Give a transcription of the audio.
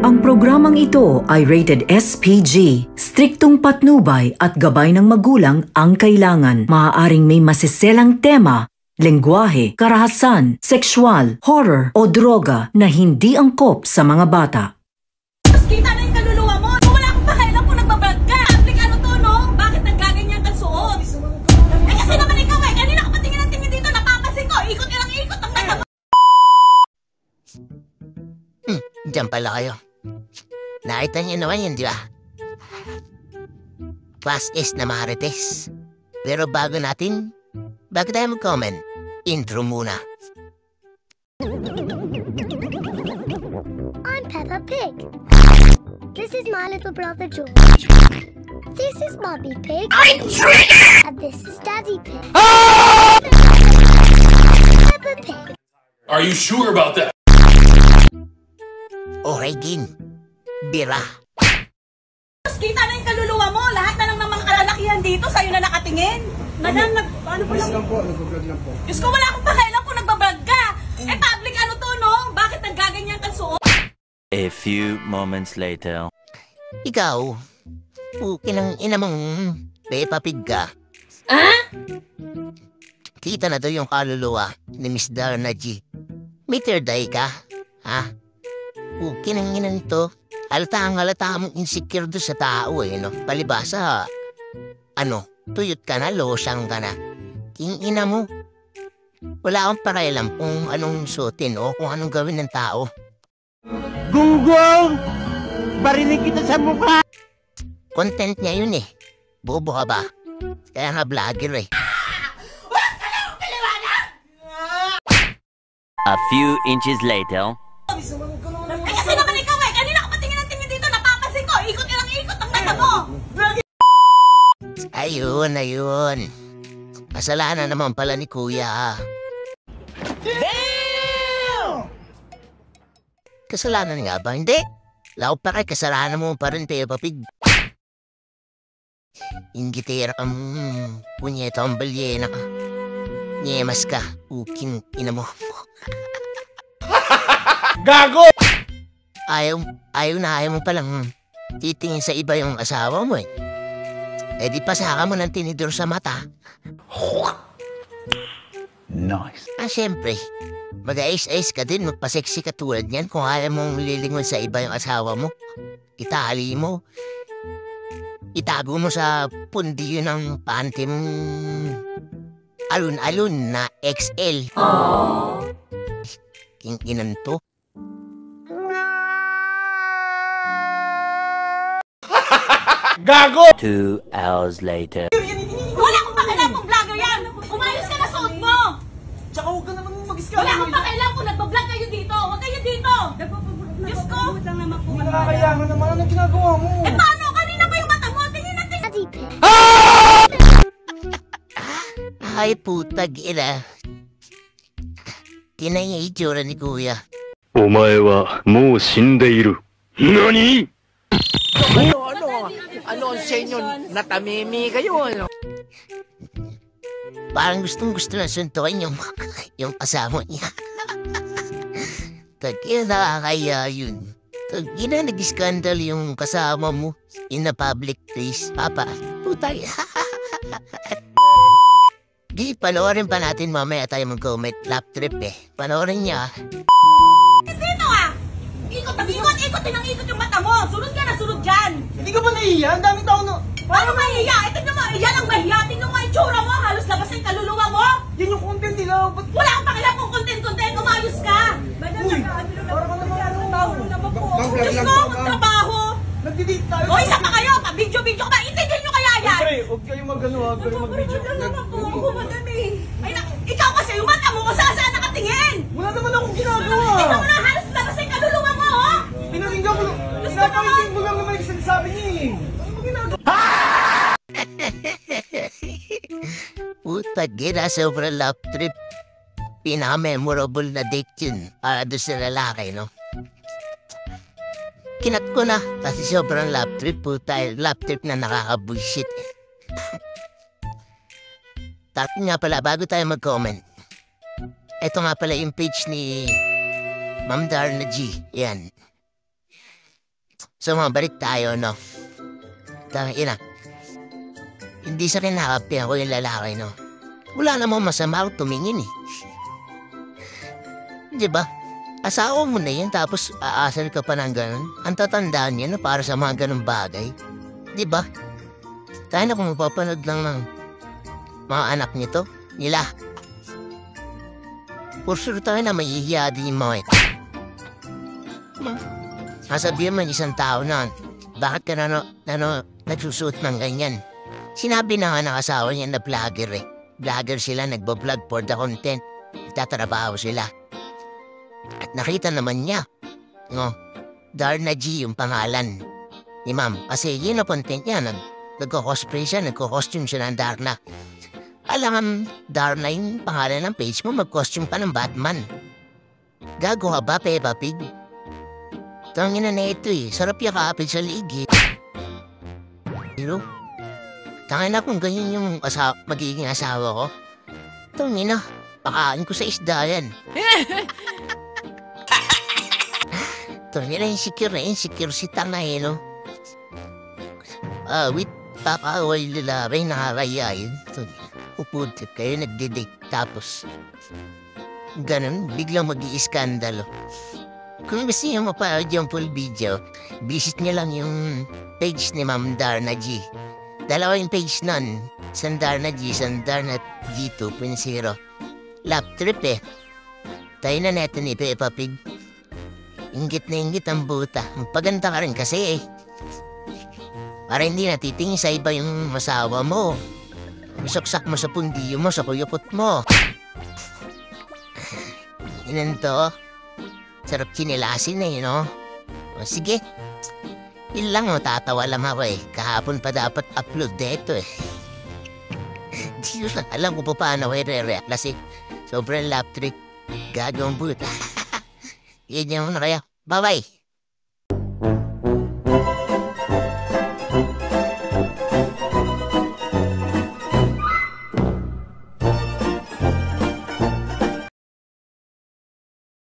Ang programang ito ay rated SPG. Striktong patnubay at gabay ng magulang ang kailangan. Maaaring may masiselang tema, lengguwahe, karahasan, sexual, horror o droga na hindi angkop sa mga bata. Kita na yung kaluluwa mo! Wala akong pakialam kung nagbabrag ka! Public ano to, no? Bakit naggaganyan kang suot? Eh kasi naman ikaw eh! Kanina ka patingin ang tingin dito, napapansin ko! Ikot ka lang ikot ang mata mo! Diyan pala kayo. Nakita niyo naman yun, di ba? Class S na Marites. Pero bago tayo mag-comment, intro muna. I'm Peppa Pig. This is my little brother George. This is Mummy Pig. I'm triggered! And this is Daddy Pig. Peppa Pig. Are you sure about that? Okay, Gin. Bira. Kita na yung kaluluwa mo! Lahat na lang ng mga kalalakihan dito sa'yo na nakatingin! Madam, ano po lang? Nagbablog lang po. Diyos ko, wala akong pakialam kung nagbabrag ka! Eh, public ano to, no? Bakit naggaganyan kang suot? A few moments later. Ikaw, pukin ina mong Peppa Pig ka. Kita na to yung kaluluwa ni Miss Darna G. May third eye ka, ha? Pukin ina nito. Halata mong insecure doon sa tao no? Palibasa, tuyot ka na, losang ka na. Ina mo. Wala akong pakialam kung anong suotin o kung anong gawin ng tao. Gunggong! Barinig kita sa mukha! Content niya yun eh. Bobo ka ba? Kaya nga vlogger eh. A few inches later. Eh, kasi naman ikaw eh! Kanina ka patingin ang tingin dito, napapansin ko! Ikot ka lang ikot ang mata mo! Ayun. Kasalanan naman pala ni Kuya. Damn! Kasalanan nga ba? Hindi. Lao pa kay kasalanan mo pa rin, Peppa Pig. Inggitera ka punyeta ang balyena ka. Nyemas ka. Uking ina mo. Gago! Ayaw mo palang titingin sa iba yung asawa mo eh. Eh di pasaka mo ng tinidor sa mata. Nice. Siyempre, mag-ais-ais ka din, magpa-sexy ka tulad niyan kung ayaw mong lilingon sa iba yung asawa mo. Itali mo. Itago mo sa pundiyo ng panty mong alun-alun na XL. King-inan to. Gago! 2 hours later. Wala akong pakialam kung vlogger yan! Umayos ka na suot mo! Tsaka huwag ka naman mag-iskan. Wala akong pakialam kung nagbablog kayo dito! Huwag kayo dito! Diyos ko! Nakakayangan naman. Anong ginagawa mo? Eh paano? Kanina pa yung mata mo! Tingin natin! Daddy Pig. Ay putag ina. Tinay yung itsura ni Kuya. お前はもう死んでいる。何? Ano sa inyo? Natamimi kayo, ano? Parang gustong-gusto na suntukin yung kasama niya. Tagina nakakaya yun. Tagina nag-scandal yung kasama mo in a public place. Papa, putay. Di, panoorin pa natin mamaya tayo mag-comment. Lap trip eh. Panoorin niya. Dito ah! Ikot yung mata mo! Sunod ka na, sunod dyan! Hindi ka ba nahiya? Ang daming tao na... Paano mahiya? Tingnan mo, yan ang mahiya! Tingnan mo yung tsura mo! Halos labas yung kaluluwa mo! Yan yung content nila. Ba't... Wala akong pakialam kung content! Umayos ka! Uy! Para ka naman anong tao. Diyos ko, magtrabaho! Nagdi-date tayo. O, isa pa kayo! Pa-video ka ba? Intindihan nyo kaya yan! Pre, huwag kayong mag-ano, huwag kayong mag-video. Ikaw kasi, yung mata mo kung saan nakatingin! Wala naman akong ginagawa. Tingnan mo na, halos labas yung kaluluwa mo, oh! Pinaringgan ko lang. Pinapakinggan mo lang naman yung sinasabi niya eh. Ano mo ginagawa? Putag ina, sobrang lap trip. Pinaka-memorable na date yun para doon sa lalaki, no? Kinat ko na kasi sobrang lap trip. Lap trip na nakaka-bullshit. Tapos nga pala, bago tayo mag-comment, ito nga pala yung page ni Ma'am Darna G. Yan. So, mabalik tayo, no? Ina. Hindi sa kinakapi ako yung lalaki, no? Wala namang masama ako tumingin, eh. Diba? Asawa mo na yan, tapos aasal ka pa ng ganun. Ang tatandaan niya na para sa mga ganung bagay. Diba? Tayo na kung mapapanood lang ng mga anak nila. For sure tayo na mahihiya din yung mga ito. Nasabihan man isang tao na, bakit ka nagsusuot ng ganyan? Sinabi na nga ng asawa niya na vlogger eh. Vlogger sila, nagbablog for the content. Nagtatrabaho sila. At nakita naman niya, no, Darna G yung pangalan ni ma'am. Kasi yun ang content niya, nagko-cosplay siya, nagko-costume siya ng Darna. Alam, Darna yung pangalan ng page mo, mag-costume pa ng Batman. Gago ka ba, Peppa Pig? Tangina na ito eh, sarap yakapin sa liig eh. Pero, tangina kung ganyan yung magiging asawa ko. Tangina, pakain ko sa isda yan. Tangina, insecure si tanga eh, no? With papawal lalabay nakakayayin. Upudtip kayo, nagdidate. Tapos, ganun, biglang mag-i-skandalo. Kung gusto niyo mapanood yung full video, visit niyo lang yung page ni Ma'am Darna G. Dalawa yung page nun. Isang Darna G, isang Darna G 2.0. Lap trip eh. Tayo na neto ni Peppa Pig. Inggit na inggit ang buta. Magpaganda ka rin kasi eh. Para hindi natitingin sa iba yung masawa mo. Isaksak mo sa pundiyo mo, sa kuyupot mo. Inan to. Sarap kinilasin eh, no? O sige. Yun lang, tatawa lang ako eh. Kahapon pa dapat upload dito eh. Di ko lang alam kung paano ako i-react. Kasi sobrang lap trick. Gagawang buta. Yan yung na kaya. Bye-bye.